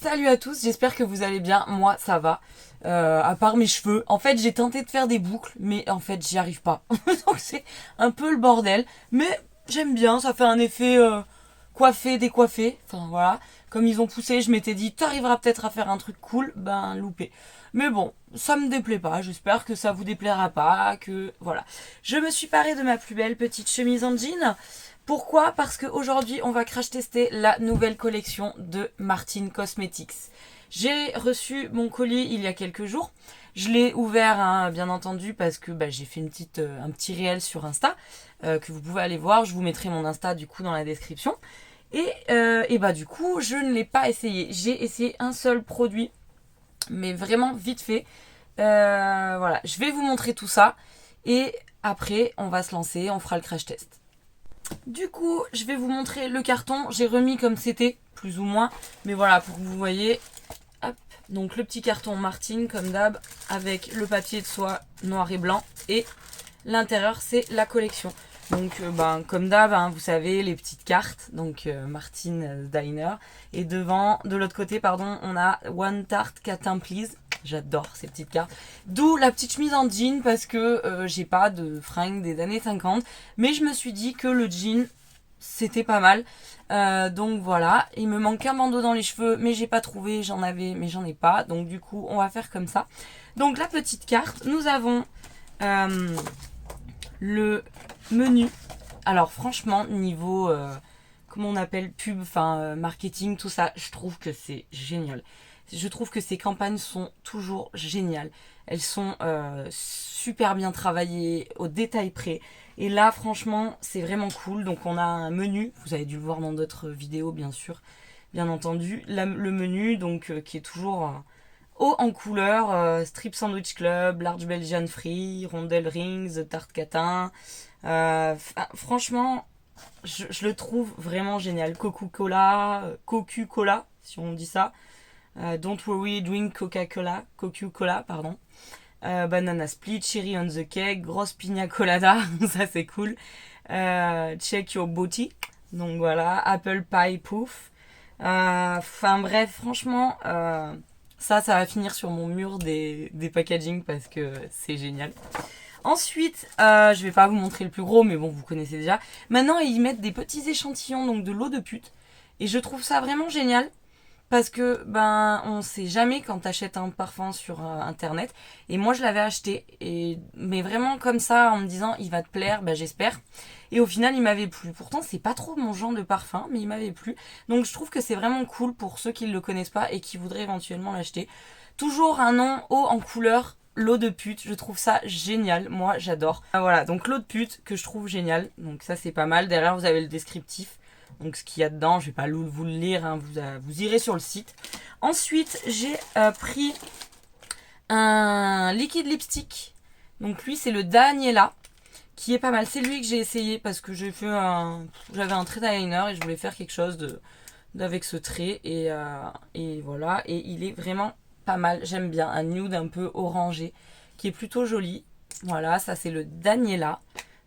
Salut à tous, j'espère que vous allez bien. Moi, ça va. À part mes cheveux. En fait, j'ai tenté de faire des boucles, mais en fait, j'y arrive pas. Donc, c'est un peu le bordel. Mais j'aime bien, ça fait un effet coiffé, décoiffé. Enfin, voilà. Comme ils ont poussé, je m'étais dit, t'arriveras peut-être à faire un truc cool. Ben, loupé. Mais bon, ça me déplaît pas. J'espère que ça vous déplaira pas. Que voilà. Je me suis parée de ma plus belle petite chemise en jean. Pourquoi? Parce qu'aujourd'hui, on va crash tester la nouvelle collection de Martin Cosmetics. J'ai reçu mon colis il y a quelques jours. Je l'ai ouvert, hein, bien entendu, parce que j'ai fait un petit réel sur Insta que vous pouvez aller voir. Je vous mettrai mon Insta du coup dans la description. Et du coup, je ne l'ai pas essayé. J'ai essayé un seul produit, mais vraiment vite fait. Voilà, je vais vous montrer tout ça. Et après, on va se lancer, on fera le crash test. Du coup, je vais vous montrer le carton. J'ai remis comme c'était, plus ou moins. Mais voilà, pour que vous voyez. Hop. Donc le petit carton Martin, comme d'hab, avec le papier de soie noir et blanc. Et l'intérieur, c'est la collection. Donc, comme d'hab, hein, vous savez, les petites cartes. Donc, Martin Diner. Et de l'autre côté, pardon, on a One Tart Catin Please. J'adore ces petites cartes. D'où la petite chemise en jean parce que j'ai pas de fringues des années 50. Mais je me suis dit que le jean, c'était pas mal. Donc voilà. Il me manque un bandeau dans les cheveux, mais j'ai pas trouvé. J'en avais, mais j'en ai pas. Donc du coup, on va faire comme ça. Donc la petite carte, nous avons le menu. Alors franchement, niveau, comment on appelle, pub, marketing, tout ça, je trouve que c'est génial. Je trouve que ces campagnes sont toujours géniales. Elles sont super bien travaillées, au détail près. Et là, franchement, c'est vraiment cool. Donc, on a un menu. Vous avez dû le voir dans d'autres vidéos, bien sûr. Bien entendu. Le menu, donc, qui est toujours haut en couleur. Strip Sandwich Club, Large Belgian Free, Rondelle Rings, Tarte Catin. Franchement, je le trouve vraiment génial. Coca-Cola, Coca-Cola, si on dit ça. Don't worry, drink Coca-Cola, pardon. Banana split, cherry on the cake, grosse pina colada, ça c'est cool. Check your booty, donc voilà, apple pie poof. Bref, franchement, ça va finir sur mon mur des packaging parce que c'est génial. Ensuite, je vais pas vous montrer le plus gros, mais bon, vous connaissez déjà. Maintenant, ils mettent des petits échantillons, donc de l'eau de pute. Et je trouve ça vraiment génial. Parce que on sait jamais quand t'achètes un parfum sur internet. Et moi je l'avais acheté, mais vraiment comme ça en me disant il va te plaire, j'espère. Et au final il m'avait plu. Pourtant c'est pas trop mon genre de parfum, mais il m'avait plu. Donc je trouve que c'est vraiment cool pour ceux qui ne le connaissent pas et qui voudraient éventuellement l'acheter. Toujours un nom haut en couleur, l'eau de pute, je trouve ça génial, moi j'adore. Voilà, donc l'eau de pute que je trouve génial, donc ça c'est pas mal. Derrière vous avez le descriptif. Donc ce qu'il y a dedans, je vais pas vous le lire, hein, vous irez sur le site. Ensuite, j'ai pris un liquide lipstick. Donc lui, c'est le Daniela, qui est pas mal. C'est lui que j'ai essayé parce que j'avais un trait eyeliner et je voulais faire quelque chose avec ce trait. Et voilà, et il est vraiment pas mal. J'aime bien, un nude un peu orangé, qui est plutôt joli. Voilà, ça c'est le Daniela.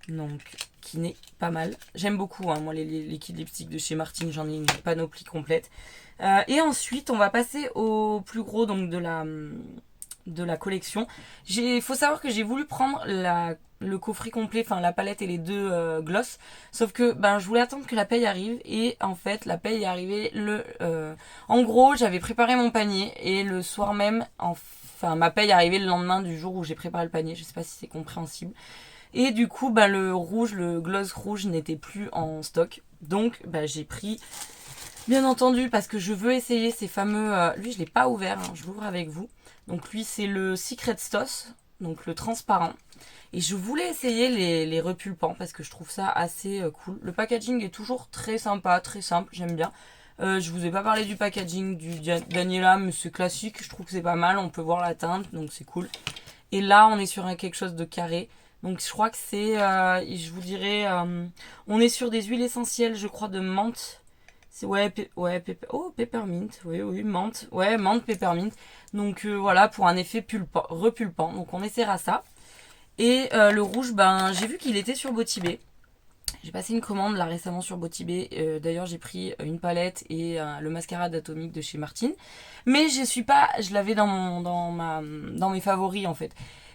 Donc qui n'est pas mal. J'aime beaucoup, hein, moi, les liquides lipstick de chez Martin, j'en ai une panoplie complète. Et ensuite, on va passer au plus gros donc de la collection. Il faut savoir que j'ai voulu prendre le coffret complet, enfin la palette et les deux gloss. Sauf que je voulais attendre que la paye arrive. Et en fait, la paye est arrivée en gros, j'avais préparé mon panier et le soir même, ma paye est arrivée le lendemain du jour où j'ai préparé le panier. Je sais pas si c'est compréhensible. Et du coup, le gloss rouge n'était plus en stock. Donc, j'ai pris, bien entendu, parce que je veux essayer ces fameux... lui, je ne l'ai pas ouvert, hein, je l'ouvre avec vous. Donc, lui, c'est le Secret Sauce, donc le transparent. Et je voulais essayer les repulpants parce que je trouve ça assez cool. Le packaging est toujours très sympa, très simple, j'aime bien. Je vous ai pas parlé du packaging du Daniela, mais c'est classique, je trouve que c'est pas mal. On peut voir la teinte, donc c'est cool. Et là, on est sur quelque chose de carré. Donc je crois que c'est, je vous dirais, on est sur des huiles essentielles, je crois, de menthe. C'est peppermint, oui, menthe, menthe, peppermint. Donc voilà, pour un effet repulpant. Donc on essaiera ça. Et le rouge, j'ai vu qu'il était sur Botibé. J'ai passé une commande là récemment sur Botibé. D'ailleurs, j'ai pris une palette et le mascara d'Atomic de chez Martine. Mais je l'avais dans mes favoris en fait.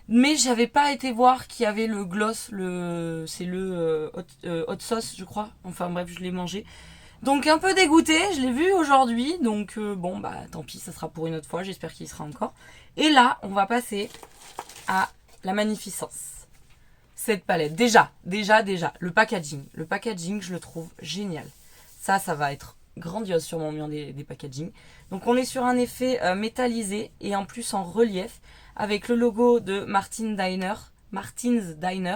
Mais j'avais pas été voir qu'il y avait le gloss, c'est le hot sauce, je crois. Enfin bref, je l'ai mangé. Donc un peu dégoûté, je l'ai vu aujourd'hui. Donc bon, bah tant pis, ça sera pour une autre fois. J'espère qu'il y sera encore. Et là, on va passer à la magnificence. Cette palette. Déjà, le packaging. Le packaging, je le trouve génial. Ça va être grandiose sur mon mur des packaging. Donc on est sur un effet métallisé et en plus en relief avec le logo de Martin's Diner,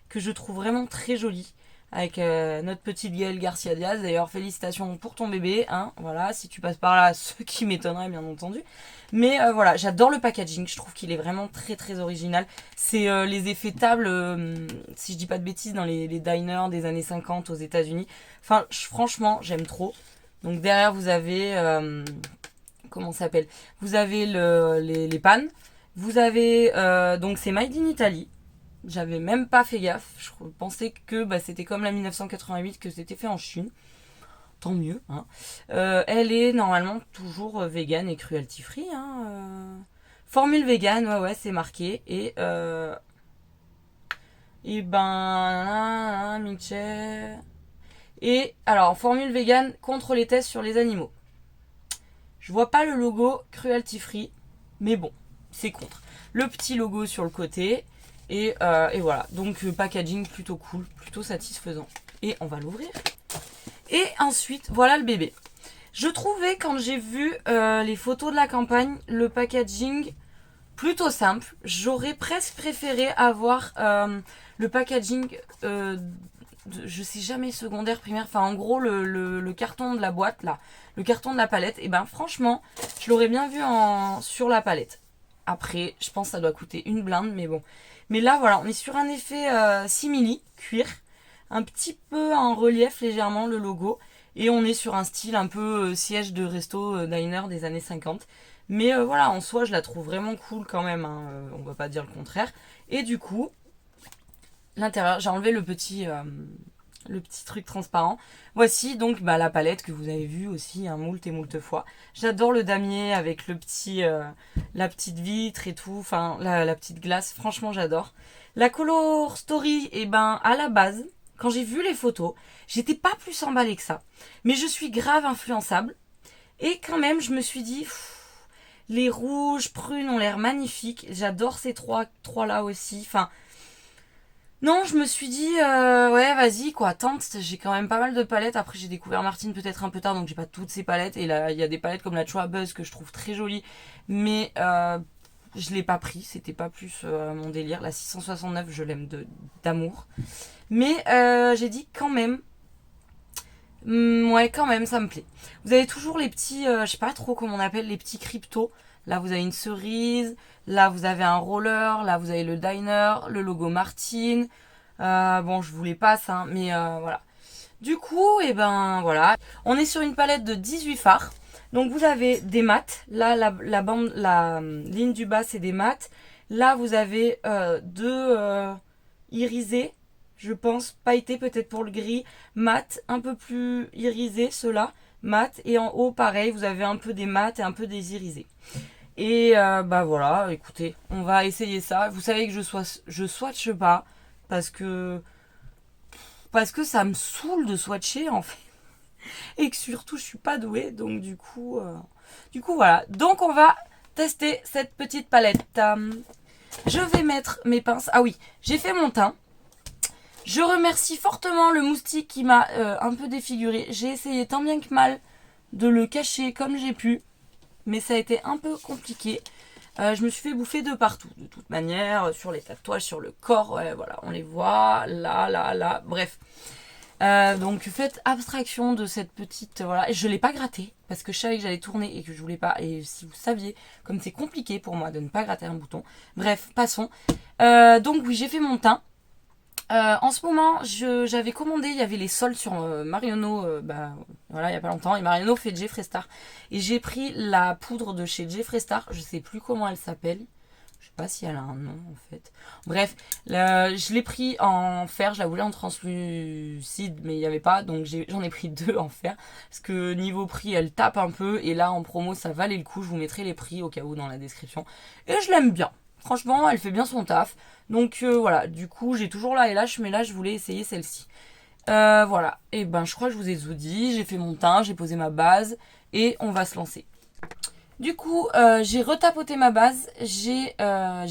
que je trouve vraiment très joli. Avec notre petite Gaëlle Garcia Diaz. D'ailleurs, félicitations pour ton bébé. Hein, voilà, si tu passes par là, ce qui m'étonnerait bien entendu. Mais voilà, j'adore le packaging. Je trouve qu'il est vraiment très très original. C'est les effets table, si je dis pas de bêtises, dans les diners des années 50 aux États-Unis. Enfin, franchement, j'aime trop. Donc derrière, vous avez... comment ça s'appelle ? Vous avez les pannes. Vous avez... donc c'est Made in Italy. J'avais même pas fait gaffe. Je pensais que c'était comme la 1988, que c'était fait en Chine. Tant mieux. Hein. Elle est normalement toujours vegan et cruelty free. Hein. Formule vegan, ouais, c'est marqué. Et Michel. Et alors, formule vegan contre les tests sur les animaux. Je vois pas le logo cruelty free, mais bon, c'est contre. Le petit logo sur le côté. Et voilà, donc packaging plutôt cool, plutôt satisfaisant. Et on va l'ouvrir. Et ensuite, voilà le bébé. Je trouvais, quand j'ai vu les photos de la campagne, le packaging plutôt simple. J'aurais presque préféré avoir le packaging, je sais jamais, secondaire, primaire. Enfin, en gros, le carton de la boîte, là, le carton de la palette. Et ben franchement, je l'aurais bien vu sur la palette. Après, je pense que ça doit coûter une blinde, mais bon. Mais là, voilà, on est sur un effet simili, cuir. Un petit peu en relief légèrement le logo. Et on est sur un style un peu siège de resto diner des années 50. Mais voilà, en soi, je la trouve vraiment cool quand même. Hein, on va pas dire le contraire. Et du coup, l'intérieur, j'ai enlevé le petit truc transparent. Voici donc la palette que vous avez vue aussi moult et moult fois. J'adore le damier avec la petite vitre et tout, enfin la petite glace, franchement j'adore. La Color Story, à la base, quand j'ai vu les photos, j'étais pas plus emballée que ça. Mais je suis grave influençable. Et quand même, je me suis dit, les rouges, prunes ont l'air magnifiques. J'adore ces trois là aussi. Enfin, non, je me suis dit, ouais, vas-y, quoi, tente. J'ai quand même pas mal de palettes. Après, j'ai découvert Martine peut-être un peu tard, donc j'ai pas toutes ces palettes. Et là, il y a des palettes comme la Chua Buzz que je trouve très jolie. Mais je l'ai pas pris. C'était pas plus mon délire. La 669, je l'aime d'amour. Mais j'ai dit quand même. Ouais, quand même, ça me plaît. Vous avez toujours les petits, je sais pas trop comment on appelle, les petits cryptos. Là, vous avez une cerise. Là, vous avez un roller. Là, vous avez le diner, le logo Martine. Bon, je vous les passe, hein, mais voilà. Du coup, voilà. On est sur une palette de 18 fards. Donc, vous avez des mats. Là, la ligne du bas, c'est des mats. Là, vous avez deux irisés. Je pense pailleté peut-être pour le gris. Mat, un peu plus irisé, ceux-là. Mat. Et en haut, pareil, vous avez un peu des mats et un peu des irisés. Et voilà, écoutez, on va essayer ça. Vous savez que je swatche pas parce que ça me saoule de swatcher en fait. Et que surtout je suis pas douée, donc du coup voilà. Donc on va tester cette petite palette. Je vais mettre mes pinces. Ah oui, j'ai fait mon teint. Je remercie fortement le moustique qui m'a un peu défiguré. J'ai essayé tant bien que mal de le cacher comme j'ai pu. Mais ça a été un peu compliqué. Je me suis fait bouffer de partout. De toute manière, sur les tatouages, sur le corps. Ouais, voilà, on les voit. Là. Bref. Donc faites abstraction de cette petite... Voilà. Et je ne l'ai pas grattée. Parce que je savais que j'allais tourner et que je voulais pas. Et si vous saviez, comme c'est compliqué pour moi de ne pas gratter un bouton. Bref, passons. Donc oui, j'ai fait mon teint. En ce moment, j'avais commandé, il y avait les soldes sur Marionneau, voilà, il y a pas longtemps, et Marionneau fait Jeffree Star. Et j'ai pris la poudre de chez Jeffree Star, je sais plus comment elle s'appelle, Je sais pas si elle a un nom en fait. Bref, je l'ai pris en fer, je la voulais en translucide, mais il n'y avait pas, donc j'en ai pris 2 en fer. Parce que niveau prix, elle tape un peu, et là en promo, ça valait le coup. Je vous mettrai les prix au cas où dans la description. Et je l'aime bien. Franchement, elle fait bien son taf. Donc voilà, du coup, j'ai toujours la LH, mais là, je voulais essayer celle-ci. Voilà, et ben je crois que je vous ai tout dit. J'ai fait mon teint, j'ai posé ma base, et on va se lancer. Du coup, j'ai retapoté ma base, j'ai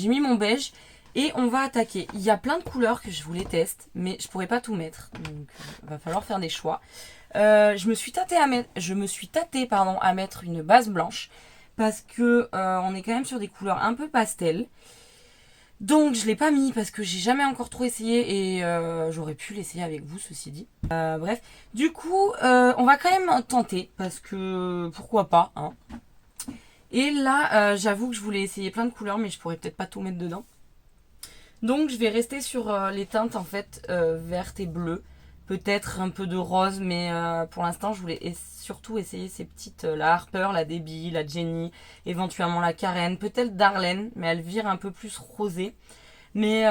mis mon beige et on va attaquer. Il y a plein de couleurs que je voulais tester, mais je pourrais pas tout mettre, donc il va falloir faire des choix. Je me suis tâtée à mettre une base blanche parce que on est quand même sur des couleurs un peu pastel. Donc je l'ai pas mis parce que j'ai jamais encore trop essayé et j'aurais pu l'essayer avec vous, ceci dit. Bref, du coup, on va quand même tenter parce que pourquoi pas, hein. Et là, j'avoue que je voulais essayer plein de couleurs, mais je pourrais peut-être pas tout mettre dedans. Donc je vais rester sur les teintes en fait vertes et bleues. Peut-être un peu de rose, mais pour l'instant je voulais surtout essayer ces petites, la Harper, la Debbie, la Jenny, éventuellement la Karen, peut-être Darlene, mais elle vire un peu plus rosée. Mais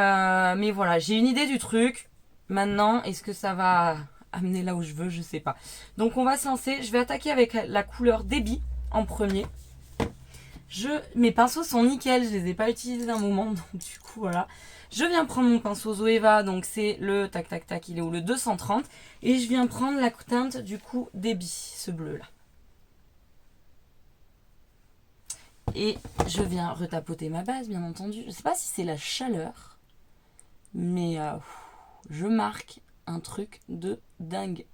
voilà, j'ai une idée du truc. Maintenant, est-ce que ça va amener là où je veux? Je sais pas. Donc on va se lancer. Je vais attaquer avec la couleur Debbie en premier. Mes pinceaux sont nickel, je les ai pas utilisés d'un moment, donc du coup voilà. Je viens prendre mon pinceau Zoeva, donc c'est le tac tac tac, il est où, le 230. Et je viens prendre la teinte du coup Debbie, ce bleu là. Et je viens retapoter ma base, bien entendu. Je sais pas si c'est la chaleur, mais je marque un truc de dingue.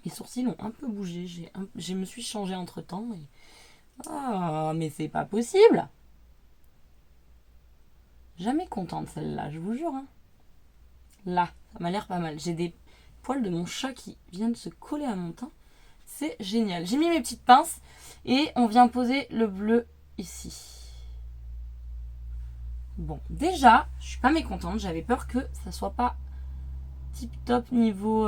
Mes sourcils ont un peu bougé, je me suis changée entre temps. Et... ah, mais c'est pas possible! Jamais contente celle-là, je vous jure. Hein. Là, ça m'a l'air pas mal. J'ai des poils de mon chat qui viennent se coller à mon teint. C'est génial. J'ai mis mes petites pinces et on vient poser le bleu ici. Bon, déjà, je suis pas mécontente. J'avais peur que ça soit pas tip top niveau...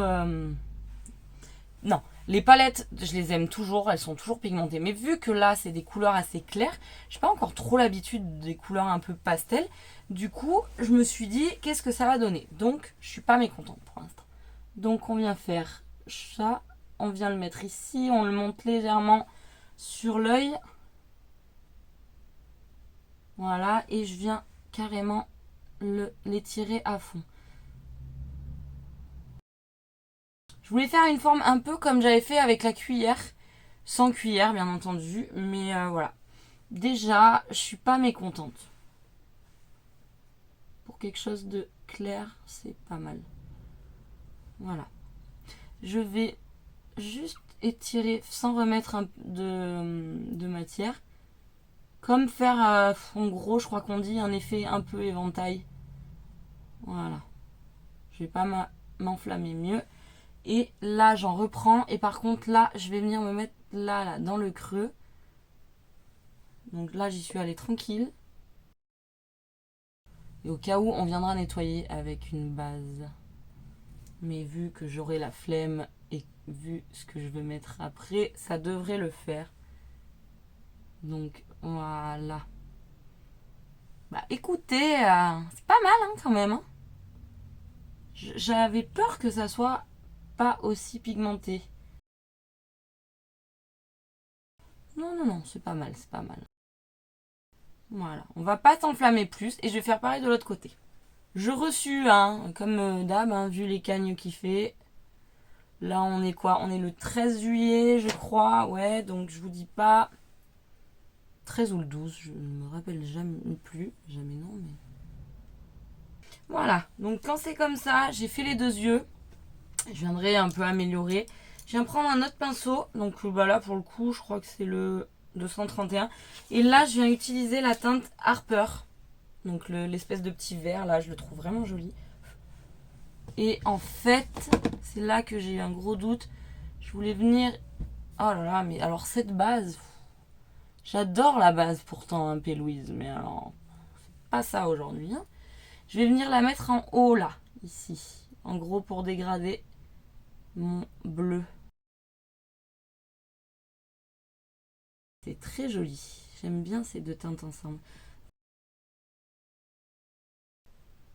Non, les palettes, je les aime toujours, elles sont toujours pigmentées. Mais vu que là, c'est des couleurs assez claires, j'ai pas encore trop l'habitude des couleurs un peu pastel. Du coup, je me suis dit, qu'est-ce que ça va donner? Donc, je suis pas mécontente pour l'instant. Donc, on vient faire ça. On vient le mettre ici. On le monte légèrement sur l'œil. Voilà. Et je viens carrément l'étirer à fond. Je voulais faire une forme un peu comme j'avais fait avec la cuillère. Sans cuillère, bien entendu. Mais voilà. Déjà, je suis pas mécontente. Pour quelque chose de clair, c'est pas mal. Voilà. Je vais juste étirer sans remettre de matière. Comme faire, en gros, je crois qu'on dit un effet un peu éventail. Voilà. Je vais pas m'enflammer mieux. Et là, j'en reprends. Et par contre, là, je vais venir me mettre là, dans le creux. Donc là, j'y suis allée tranquille. Et au cas où, on viendra nettoyer avec une base. Mais vu que j'aurai la flemme et vu ce que je veux mettre après, ça devrait le faire. Donc voilà. Bah écoutez, c'est pas mal hein, quand même. Hein. J'avais peur que ça soit pas aussi pigmenté. Non, non, non, c'est pas mal, c'est pas mal. Voilà, on va pas s'enflammer plus et je vais faire pareil de l'autre côté. Je reçus, hein, comme d'hab, hein, vu les cagnes qu'il fait. Là, on est quoi? On est le 13 juillet, je crois. Ouais, donc je vous dis pas 13 ou le 12, je ne me rappelle jamais plus. Jamais non, mais... Voilà, donc quand c'est comme ça, j'ai fait les 2 yeux. Je viendrai un peu améliorer. Je viens prendre un autre pinceau. Donc bah là, pour le coup, je crois que c'est le 231. Et là, je viens utiliser la teinte Harper. Donc l'espèce de petit vert, là, je le trouve vraiment joli. Et en fait, c'est là que j'ai eu un gros doute. Je voulais venir... Oh là là, mais alors cette base... J'adore la base pourtant, un P. Louise. Mais alors, c'est pas ça aujourd'hui. Hein. Je vais venir la mettre en haut, là, ici. En gros, pour dégrader mon bleu. C'est très joli. J'aime bien ces deux teintes ensemble.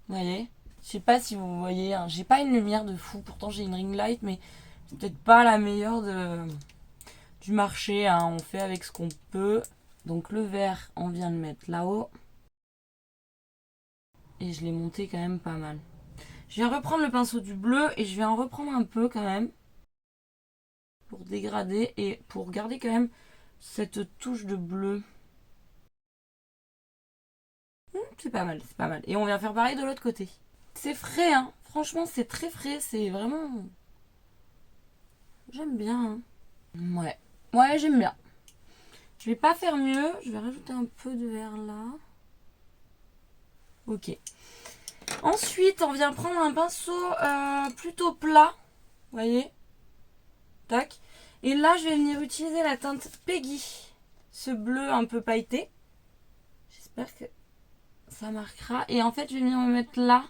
Vous voyez? Je sais pas si vous voyez, hein. J'ai pas une lumière de fou, pourtant j'ai une ring light, mais c'est peut-être pas la meilleure du marché, hein. On fait avec ce qu'on peut. Donc le vert, on vient le mettre là-haut. Et je l'ai monté quand même pas mal. Je viens reprendre le pinceau du bleu et je vais en reprendre un peu quand même. Pour dégrader et pour garder quand même cette touche de bleu. C'est pas mal, c'est pas mal. Et on vient faire pareil de l'autre côté. C'est frais, hein. Franchement, c'est très frais. C'est vraiment... J'aime bien, hein. Ouais. Ouais, j'aime bien. Je vais pas faire mieux. Je vais rajouter un peu de vert là. Ok. Ensuite, on vient prendre un pinceau plutôt plat. Vous voyez? Tac. Et là, je vais venir utiliser la teinte Peggy. Ce bleu un peu pailleté. J'espère que ça marquera. Et en fait, je vais venir me mettre là.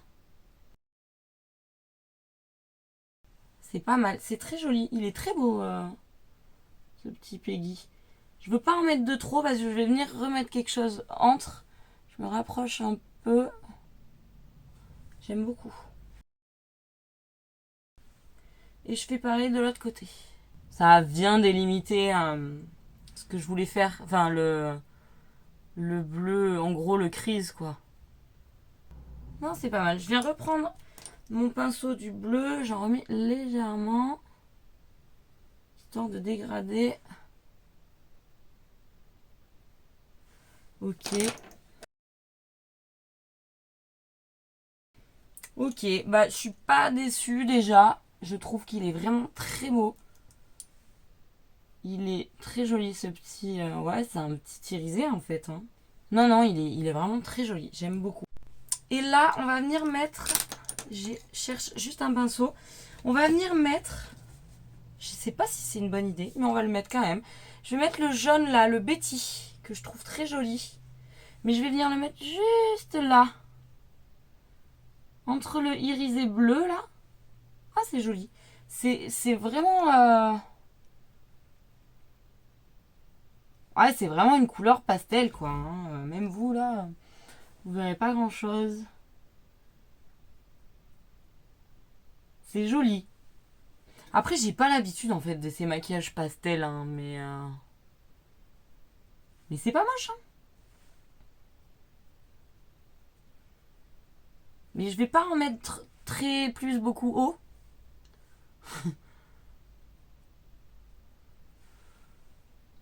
C'est pas mal. C'est très joli. Il est très beau, ce petit Peggy. Je veux pas en mettre de trop parce que je vais venir remettre quelque chose entre. Je me rapproche un peu. J'aime beaucoup. Et je fais pareil de l'autre côté. Ça vient délimiter ce que je voulais faire. Enfin, le bleu, en gros, le cerise, quoi. Non, c'est pas mal. Je viens reprendre mon pinceau du bleu. J'en remets légèrement. Histoire de dégrader. Ok. Ok, bah je suis pas déçue déjà. Je trouve qu'il est vraiment très beau. Il est très joli ce petit... ouais, c'est un petit irisé en fait, hein. Non, non, il est vraiment très joli. J'aime beaucoup. Et là, on va venir mettre... Je cherche juste un pinceau. On va venir mettre... Je sais pas si c'est une bonne idée, mais on va le mettre quand même. Je vais mettre le jaune là, le Betty, que je trouve très joli. Mais je vais venir le mettre juste là. Entre le irisé bleu là. Ah, c'est joli. C'est vraiment... Ouais, c'est vraiment une couleur pastel, quoi, hein. Même vous, là, vous verrez pas grand-chose. C'est joli. Après, j'ai pas l'habitude, en fait, de ces maquillages pastels, hein, mais c'est pas moche, hein. Mais je vais pas en mettre très plus beaucoup haut.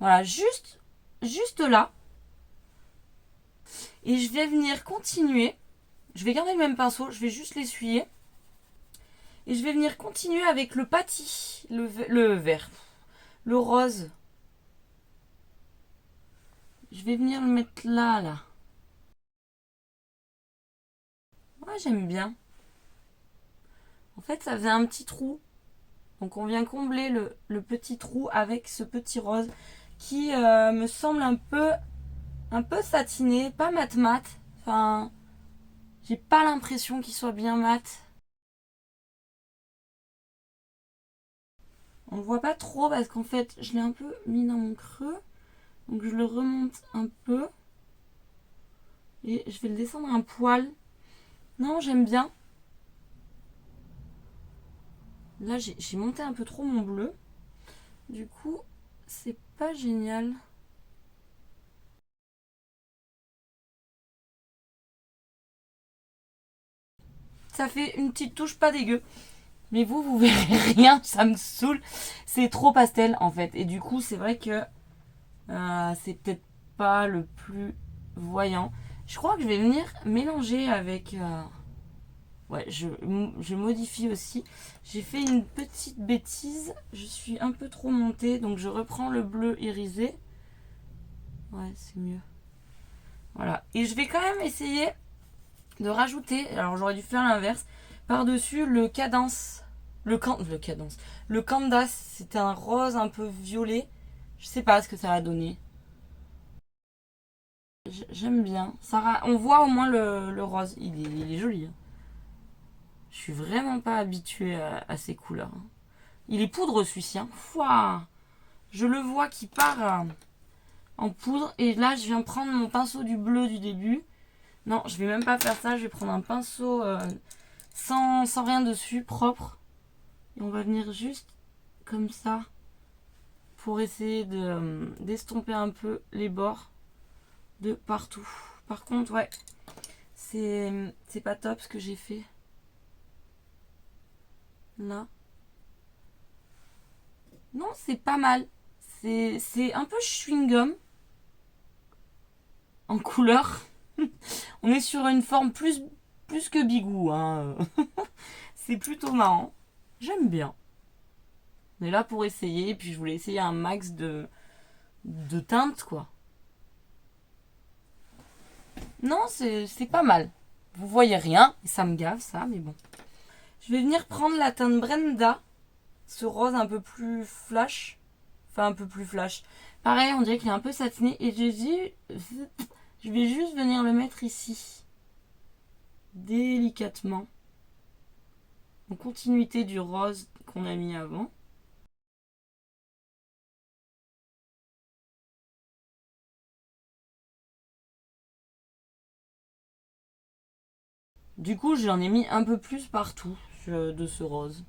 Voilà, juste là. Et je vais venir continuer. Je vais garder le même pinceau, je vais juste l'essuyer. Et je vais venir continuer avec le pâtis, le vert, le rose. Je vais venir le mettre là, là. Ouais, j'aime bien. En fait, ça faisait un petit trou. Donc on vient combler le petit trou avec ce petit rose qui me semble un peu satiné, pas mat. Enfin, j'ai pas l'impression qu'il soit bien mat. On le voit pas trop parce qu'en fait, je l'ai un peu mis dans mon creux. Donc je le remonte un peu. Et je vais le descendre un poil. Non, j'aime bien. Là, j'ai monté un peu trop mon bleu. Du coup, c'est pas génial. Ça fait une petite touche pas dégueu. Mais vous verrez rien, ça me saoule. C'est trop pastel en fait. Et du coup, c'est vrai que c'est peut-être pas le plus voyant. Je crois que je vais venir mélanger avec... ouais, je modifie aussi. J'ai fait une petite bêtise. Je suis un peu trop montée. Donc je reprends le bleu irisé. Ouais, c'est mieux. Voilà. Et je vais quand même essayer de rajouter... Alors j'aurais dû faire l'inverse. Par-dessus le cadence. Le cadence. Le Candace, c'était un rose un peu violet. Je sais pas ce que ça va donner. J'aime bien. On voit au moins le rose. Il est joli, hein. Je suis vraiment pas habituée à ces couleurs, hein. Il est poudreux celui-ci, hein. Fouah, je le vois qui part en poudre. Et là, je viens prendre mon pinceau du bleu du début. Non, je vais même pas faire ça. Je vais prendre un pinceau sans rien dessus, propre. Et on va venir juste comme ça pour essayer d'estomper un peu les bords de partout. Par contre, ouais, c'est pas top ce que j'ai fait. Là. Non, c'est pas mal. C'est un peu chewing-gum en couleur. On est sur une forme plus que bigou. Hein. C'est plutôt marrant. J'aime bien. On est là pour essayer. Et puis je voulais essayer un max de teintes, quoi. Non, c'est pas mal. Vous voyez rien. Et ça me gave, ça, mais bon. Je vais venir prendre la teinte Brenda. Ce rose un peu plus flash. Enfin, un peu plus flash. Pareil, on dirait qu'il est un peu satiné. Et je vais juste venir le mettre ici. Délicatement. En continuité du rose qu'on a mis avant. Du coup, j'en ai mis un peu plus partout de ce rose.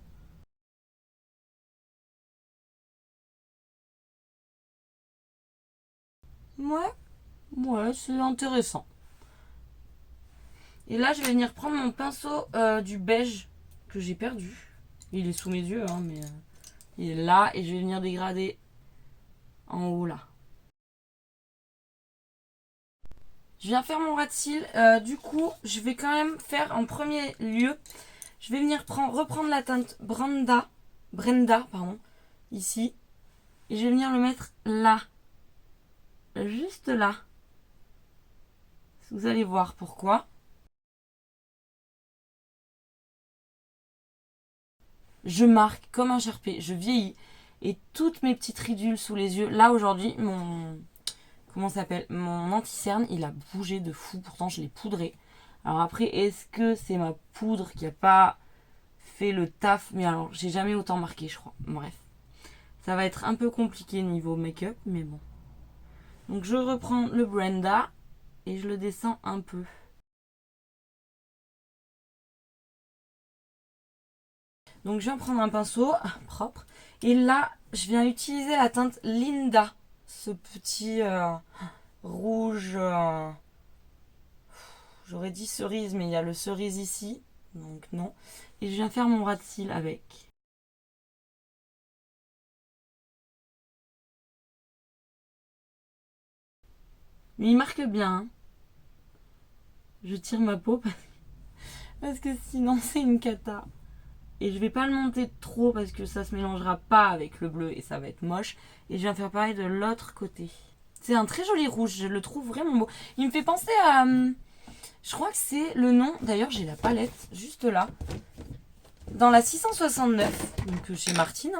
Ouais, c'est intéressant. Et là, je vais venir prendre mon pinceau du beige que j'ai perdu. Il est sous mes yeux, hein, mais il est là. Et je vais venir dégrader en haut, là. Je viens faire mon ras de cils. Du coup, je vais quand même faire en premier lieu. Je vais venir reprendre la teinte Brenda, pardon, ici. Et je vais venir le mettre là. Juste là. Vous allez voir pourquoi. Je marque comme un charpé, je vieillis. Et toutes mes petites ridules sous les yeux. Là aujourd'hui, comment ça s'appelle, mon anti-cerne, il a bougé de fou. Pourtant, je l'ai poudré. Alors après, est-ce que c'est ma poudre qui a pas fait le taf? Mais alors, j'ai jamais autant marqué, je crois. Bref. Ça va être un peu compliqué niveau make-up, mais bon. Donc je reprends le Brenda et je le descends un peu. Donc je viens prendre un pinceau propre. Et là, je viens utiliser la teinte Linda. Ce petit rouge. J'aurais dit cerise, mais il y a le cerise ici. Donc non. Et je viens faire mon ras de cils avec. Mais il marque bien. Hein. Je tire ma peau parce que sinon c'est une cata. Et je vais pas le monter trop parce que ça se mélangera pas avec le bleu et ça va être moche. Et je viens faire pareil de l'autre côté. C'est un très joli rouge, je le trouve vraiment beau. Il me fait penser à... je crois que c'est le nom... D'ailleurs, j'ai la palette juste là. Dans la 669, donc chez Martine,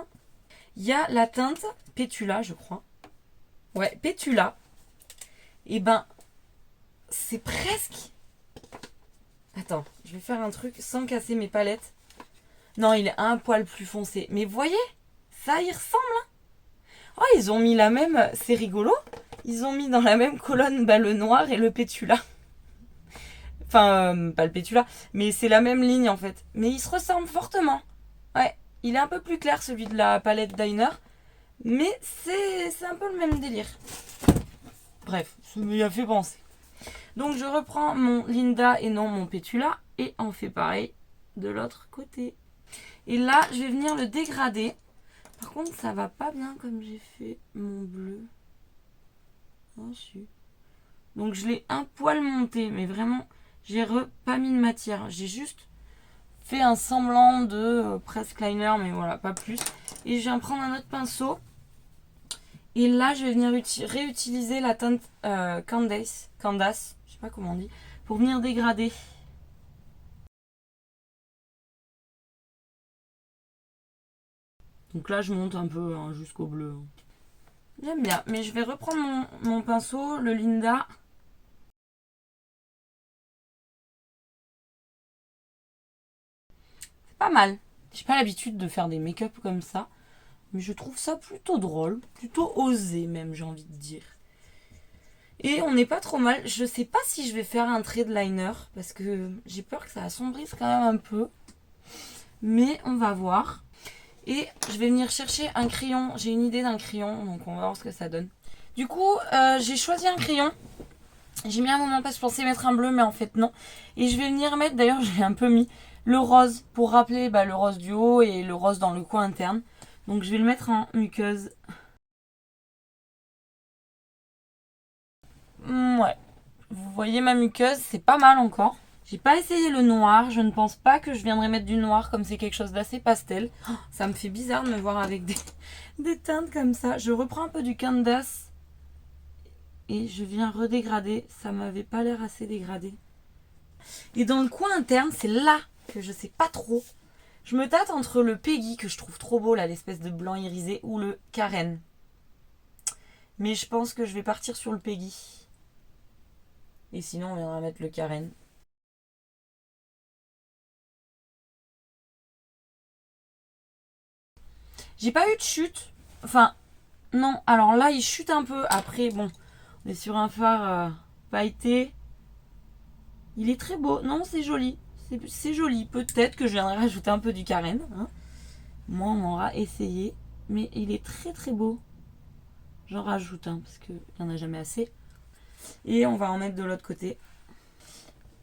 il y a la teinte Pétula, je crois. Ouais, Pétula. Et ben, c'est presque... Attends, je vais faire un truc sans casser mes palettes. Non, il est un poil plus foncé. Mais vous voyez, ça y ressemble. Hein. Oh, ils ont mis la même... C'est rigolo. Ils ont mis dans la même colonne le noir et le pétula. Enfin, pas le pétula, mais c'est la même ligne en fait. Mais ils se ressemblent fortement. Ouais, il est un peu plus clair celui de la palette Diner. Mais c'est un peu le même délire. Bref, ça m'y a fait penser. Donc je reprends mon Linda et non mon pétula. Et on fait pareil de l'autre côté. Et là, je vais venir le dégrader. Par contre, ça va pas bien comme j'ai fait mon bleu. Oh, si. Donc je l'ai un poil monté, mais vraiment, j'ai pas mis de matière. J'ai juste fait un semblant de presque liner, mais voilà, pas plus. Et je viens prendre un autre pinceau. Et là, je vais venir réutiliser la teinte Candace, je sais pas comment on dit, pour venir dégrader. Donc là, je monte un peu hein, jusqu'au bleu. J'aime bien, mais je vais reprendre mon pinceau, le Linda. C'est pas mal. J'ai pas l'habitude de faire des make-up comme ça. Mais je trouve ça plutôt drôle, plutôt osé même, j'ai envie de dire. Et on n'est pas trop mal. Je sais pas si je vais faire un trait de liner parce que j'ai peur que ça assombrisse quand même un peu. Mais on va voir. Et je vais venir chercher un crayon. J'ai une idée d'un crayon, donc on va voir ce que ça donne. Du coup, j'ai choisi un crayon. J'ai mis un moment parce que je pensais mettre un bleu, mais en fait non. Et je vais venir mettre, d'ailleurs j'ai un peu mis le rose pour rappeler le rose du haut et le rose dans le coin interne. Donc je vais le mettre en muqueuse. Ouais, vous voyez ma muqueuse, c'est pas mal encore. J'ai pas essayé le noir, je ne pense pas que je viendrai mettre du noir comme c'est quelque chose d'assez pastel. Oh, ça me fait bizarre de me voir avec des teintes comme ça. Je reprends un peu du canvas et je viens redégrader. Ça m'avait pas l'air assez dégradé. Et dans le coin interne, c'est là que je sais pas trop. Je me tâte entre le Peggy, que je trouve trop beau, là, l'espèce de blanc irisé, ou le Karen. Mais je pense que je vais partir sur le Peggy. Et sinon, on viendra mettre le Karen. J'ai pas eu de chute. Enfin, non. Alors là, il chute un peu. Après, bon, on est sur un phare pailleté. Il est très beau. Non, c'est joli. C'est joli. Peut-être que je viendrai rajouter un peu du Karen. Hein. Moi, on m'aura essayé. Mais il est très très beau. J'en rajoute un parce qu'il n'y en a jamais assez. Et on va en mettre de l'autre côté.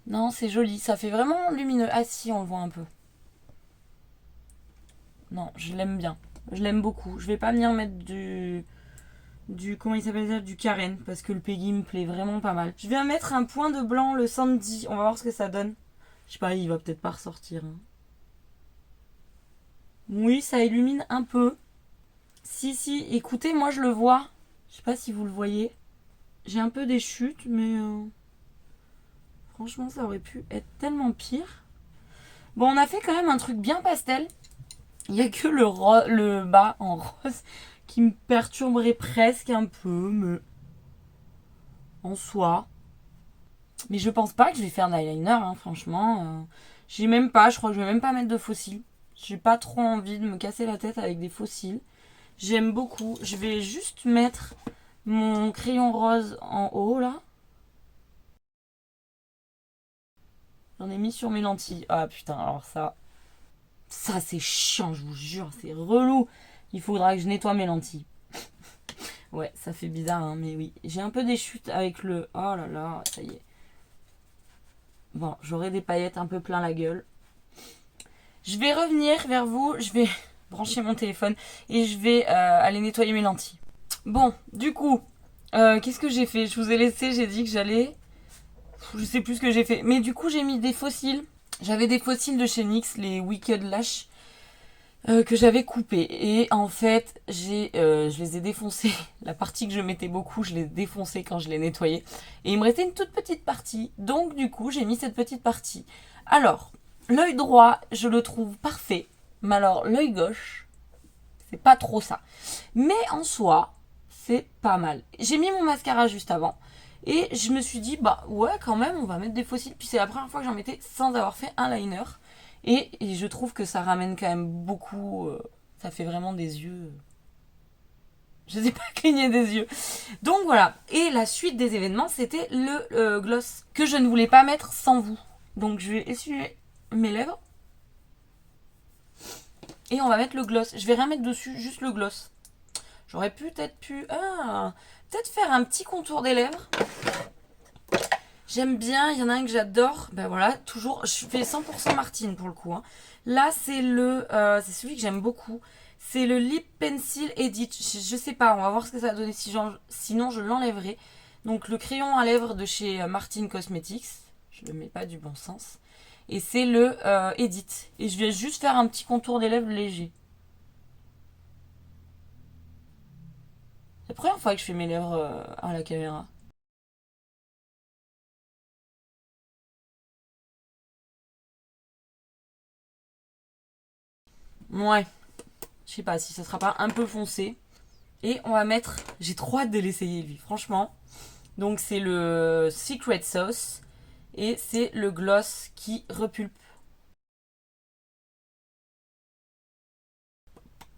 Non, c'est joli. Ça fait vraiment lumineux. Ah si, on le voit un peu. Non, je l'aime bien. Je l'aime beaucoup. Je vais pas venir mettre comment il s'appelle ça, du Karen, parce que le Peggy me plaît vraiment pas mal. Je viens mettre un point de blanc, le Sandy. On va voir ce que ça donne. Je sais pas, il va peut-être pas ressortir. Hein. Oui, ça illumine un peu. Si, écoutez, moi je le vois. Je sais pas si vous le voyez. J'ai un peu des chutes, mais franchement, ça aurait pu être tellement pire. Bon, on a fait quand même un truc bien pastel. Il n'y a que le bas en rose qui me perturberait presque un peu, mais en soi. Mais je pense pas que je vais faire d'eyeliner, hein, franchement. J'ai même pas, je crois que je vais même pas mettre de faux cils. J'ai pas trop envie de me casser la tête avec des faux cils. J'aime beaucoup. Je vais juste mettre mon crayon rose en haut là. J'en ai mis sur mes lentilles. Ah putain, alors ça c'est chiant, je vous jure, c'est relou. Il faudra que je nettoie mes lentilles. Ouais, ça fait bizarre, hein, mais oui. J'ai un peu des chutes avec le... Oh là là, ça y est. Bon, j'aurai des paillettes un peu plein la gueule. Je vais revenir vers vous, je vais brancher mon téléphone et je vais aller nettoyer mes lentilles. Bon, du coup, qu'est-ce que j'ai fait? Je vous ai laissé, j'ai dit que j'allais... Je sais plus ce que j'ai fait. Mais du coup, j'ai mis des fossiles. J'avais des fossiles de chez NYX, les Wicked Lash, que j'avais coupés. Et en fait, je les ai défoncés. La partie que je mettais beaucoup, je l'ai défoncée quand je l'ai nettoyée. Et il me restait une toute petite partie. Donc du coup, j'ai mis cette petite partie. Alors, l'œil droit, je le trouve parfait. Mais alors, l'œil gauche, c'est pas trop ça. Mais en soi, c'est pas mal. J'ai mis mon mascara juste avant. Et je me suis dit, bah ouais, quand même, on va mettre des fossiles. Puis c'est la première fois que j'en mettais sans avoir fait un liner. Et je trouve que ça ramène quand même beaucoup. Ça fait vraiment des yeux. Je sais pas cligner des yeux. Donc voilà. Et la suite des événements, c'était le gloss que je ne voulais pas mettre sans vous. Donc je vais essuyer mes lèvres. Et on va mettre le gloss. Je vais rien mettre dessus, juste le gloss. J'aurais peut-être peut-être faire un petit contour des lèvres. J'aime bien, il y en a un que j'adore. Ben voilà, toujours, je fais 100% Martine pour le coup. Hein. Là, c'est c'est celui que j'aime beaucoup. C'est le Lip Pencil Edit. Je sais pas, on va voir ce que ça va donner. Sinon, je l'enlèverai. Donc, le crayon à lèvres de chez Martine Cosmetics. Je le mets pas du bon sens. Et c'est le Edit. Et je vais juste faire un petit contour des lèvres léger. C'est la première fois que je fais mes lèvres à la caméra. Ouais, je sais pas si ça sera pas un peu foncé. Et on va mettre... J'ai trop hâte de l'essayer, lui, franchement. Donc, c'est le Secret Sauce. Et c'est le gloss qui repulpe.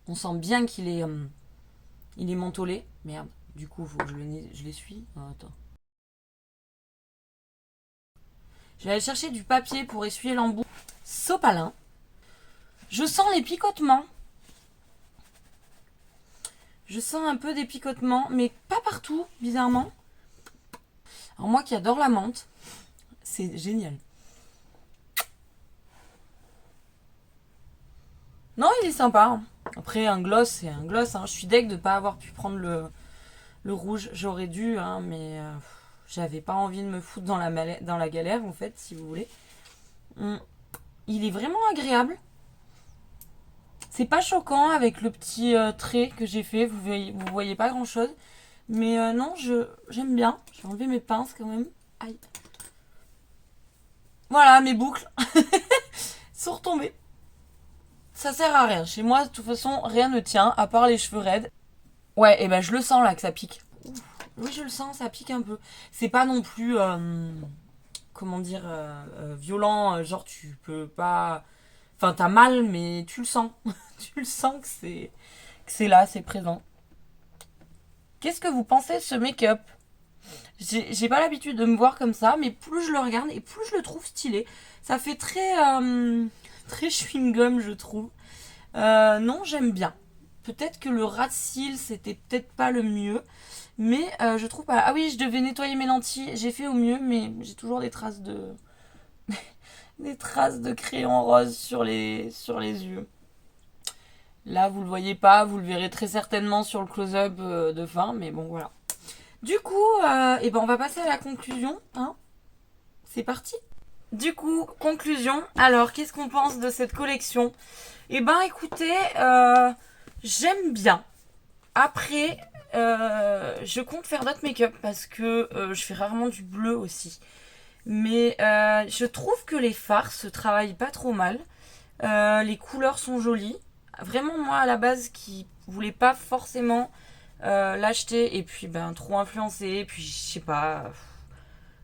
On sent bien qu'il est mentholé. Merde, du coup, faut que je l'essuie. Oh, attends. Je vais aller chercher du papier pour essuyer l'embout. Sopalin. Je sens les picotements. Je sens un peu des picotements, mais pas partout, bizarrement. Alors moi qui adore la menthe, c'est génial. Non, il est sympa. Après, un gloss, c'est un gloss. Hein. Je suis deg de ne pas avoir pu prendre le rouge. J'aurais dû, hein, mais j'avais pas envie de me foutre dans la galère, en fait, si vous voulez. Il est vraiment agréable. C'est pas choquant avec le petit trait que j'ai fait. Vous voyez pas grand chose. Mais non, j'aime bien. Je vais enlever mes pinces quand même. Aïe. Voilà, mes boucles sont retombées. Ça sert à rien. Chez moi, de toute façon, rien ne tient, à part les cheveux raides. Ouais, et ben je le sens là que ça pique. Oui, je le sens, ça pique un peu. C'est pas non plus, comment dire, violent. Genre, tu peux pas... Enfin, t'as mal, mais tu le sens. Tu le sens que c'est là, c'est présent. Qu'est-ce que vous pensez de ce make-up? J'ai pas l'habitude de me voir comme ça, mais plus je le regarde et plus je le trouve stylé. Ça fait très, très chewing-gum, je trouve. Non, j'aime bien. Peut-être que le ras de cils, c'était peut-être pas le mieux. Mais je trouve pas. Ah oui, je devais nettoyer mes lentilles. J'ai fait au mieux, mais j'ai toujours des traces de... des traces de crayon rose sur les yeux. Là, vous le voyez pas. Vous le verrez très certainement sur le close-up de fin. Mais bon, voilà. Du coup, eh ben, on va passer à la conclusion. Hein. C'est parti. Du coup, conclusion. Alors, qu'est-ce qu'on pense de cette collection? Eh ben, écoutez, j'aime bien. Après, je compte faire d'autres make-up parce que je fais rarement du bleu aussi. Mais je trouve que les fards se travaillent pas trop mal. Les couleurs sont jolies. Vraiment, moi, à la base, qui voulais pas forcément l'acheter et puis ben trop influencée. Et puis, je sais pas...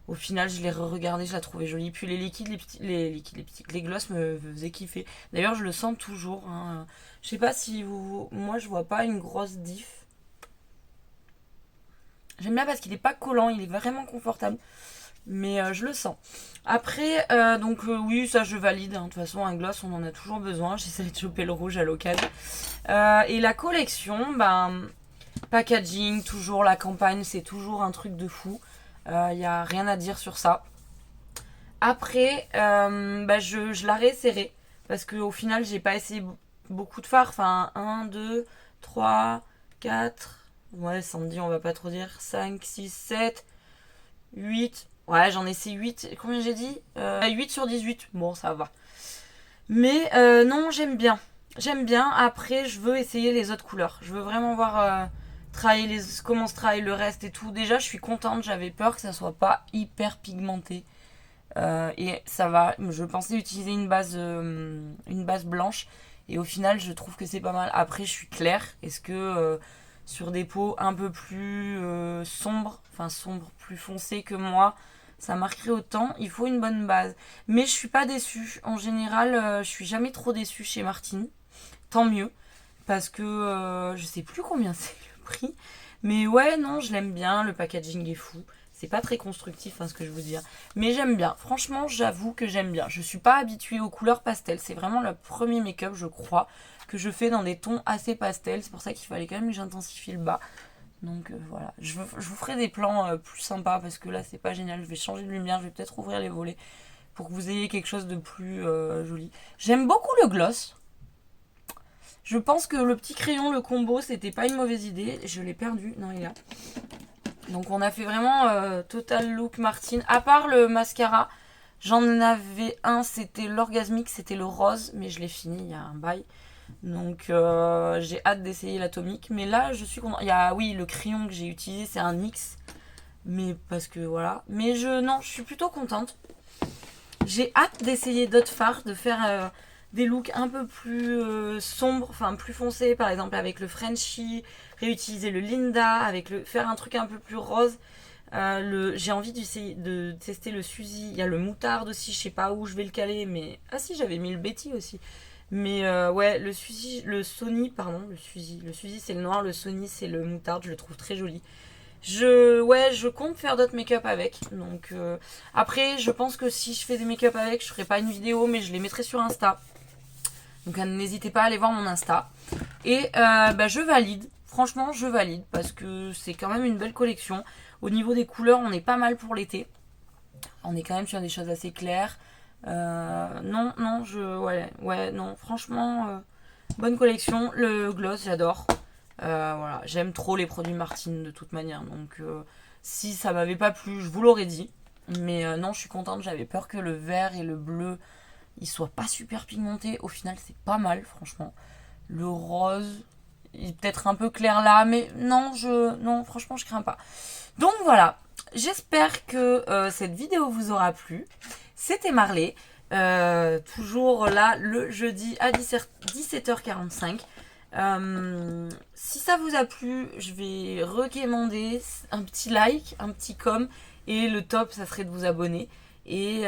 Au final, je l'ai re-regardé, je la trouvais jolie. Puis les liquides, les gloss me faisaient kiffer. D'ailleurs, je le sens toujours. Hein. Je sais pas si vous... Moi, je vois pas une grosse diff. J'aime bien parce qu'il est pas collant, il est vraiment confortable. Mais je le sens. Après, oui, ça je valide. Hein. De toute façon, un gloss, on en a toujours besoin. J'essaie de choper le rouge à l'occasion. Et la collection, packaging, toujours la campagne, c'est toujours un truc de fou. Il n'y a rien à dire sur ça. Après, je la réessayerai. Parce qu'au final, j'ai pas essayé beaucoup de fards. Enfin, 1, 2, 3, 4. Ouais, samedi, on va pas trop dire. 5, 6, 7, 8. Ouais, j'en ai essayé 8. Combien j'ai dit 8 sur 18. Bon, ça va. Mais non, j'aime bien. J'aime bien. Après, je veux essayer les autres couleurs. Je veux vraiment voir comment se travaille le reste et tout. Déjà, je suis contente. J'avais peur que ça soit pas hyper pigmenté. Et ça va. Je pensais utiliser une base blanche. Et au final, je trouve que c'est pas mal. Après, je suis claire. Est-ce que sur des peaux un peu plus sombres, plus foncées que moi, ça marquerait autant? Il faut une bonne base. Mais je suis pas déçue. En général, je suis jamais trop déçue chez Martine. Tant mieux. Parce que je sais plus combien c'est le prix. Mais ouais, non, je l'aime bien. Le packaging est fou. C'est pas très constructif, ce que je veux dire. Mais j'aime bien. Franchement, j'avoue que j'aime bien. Je suis pas habituée aux couleurs pastel. C'est vraiment le premier make-up, je crois, que je fais dans des tons assez pastels. C'est pour ça qu'il fallait quand même que j'intensifie le bas. Donc voilà. Je vous ferai des plans plus sympas parce que là, c'est pas génial. Je vais changer de lumière. Je vais peut-être ouvrir les volets pour que vous ayez quelque chose de plus joli. J'aime beaucoup le gloss. Je pense que le petit crayon, le combo, c'était pas une mauvaise idée. Je l'ai perdu. Non, il est là. Donc on a fait vraiment total look Martine. À part le mascara, j'en avais un, c'était l'orgasmique, c'était le rose, mais je l'ai fini, il y a un bail. Donc j'ai hâte d'essayer l'atomique. Mais là, je suis contente. Il y a, oui, le crayon que j'ai utilisé, c'est un NYX. Mais parce que voilà. Mais je suis plutôt contente. J'ai hâte d'essayer d'autres fards, de faire des looks un peu plus sombres, plus foncés, par exemple avec le Frenchie, réutiliser le Linda, faire un truc un peu plus rose. J'ai envie de tester le Suzy. Il y a le moutarde aussi, je sais pas où je vais le caler, mais... Ah si, j'avais mis le Betty aussi. Mais ouais, le Suzy, le Sony, pardon, le Suzy c'est le noir, le Sony c'est le moutarde, je le trouve très joli. Je compte faire d'autres make-up avec. Donc après, je pense que si je fais des make-up avec, je ferai pas une vidéo, mais je les mettrai sur Insta. Donc n'hésitez pas à aller voir mon Insta. Et je valide. Franchement, je valide parce que c'est quand même une belle collection. Au niveau des couleurs, on est pas mal pour l'été. On est quand même sur des choses assez claires. Non, franchement, bonne collection. Le gloss, j'adore. Voilà, j'aime trop les produits Martine de toute manière. Donc, si ça m'avait pas plu, je vous l'aurais dit. Mais non, je suis contente. J'avais peur que le vert et le bleu, ils soient pas super pigmentés. Au final, c'est pas mal, franchement. Le rose, il est peut-être un peu clair là, mais non, franchement, je crains pas. Donc voilà, j'espère que cette vidéo vous aura plu. C'était Marley, toujours là le jeudi à 17h45. Si ça vous a plu, je vais recommander un petit like, un petit com, et le top, ça serait de vous abonner. Et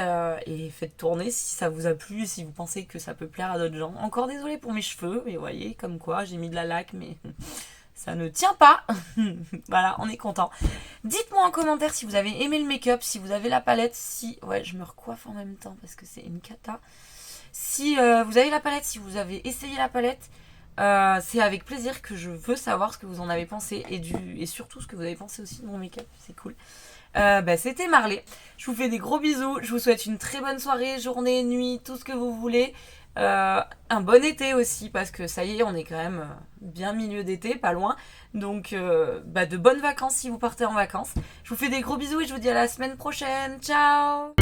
faites tourner si ça vous a plu et si vous pensez que ça peut plaire à d'autres gens. Encore désolée pour mes cheveux, mais vous voyez, comme quoi, j'ai mis de la laque, mais ça ne tient pas. Voilà, on est content. Dites-moi en commentaire si vous avez aimé le make-up, si vous avez la palette, si... Ouais, je me recoiffe en même temps parce que c'est une cata. Si vous avez la palette, si vous avez essayé la palette, c'est avec plaisir que je veux savoir ce que vous en avez pensé et surtout ce que vous avez pensé aussi de mon make-up, c'est cool. C'était Marley. Je vous fais des gros bisous. Je vous souhaite une très bonne soirée, journée, nuit, tout ce que vous voulez. Un bon été aussi, parce que ça y est, on est quand même bien milieu d'été, pas loin. Donc, de bonnes vacances si vous partez en vacances. Je vous fais des gros bisous et je vous dis à la semaine prochaine. Ciao!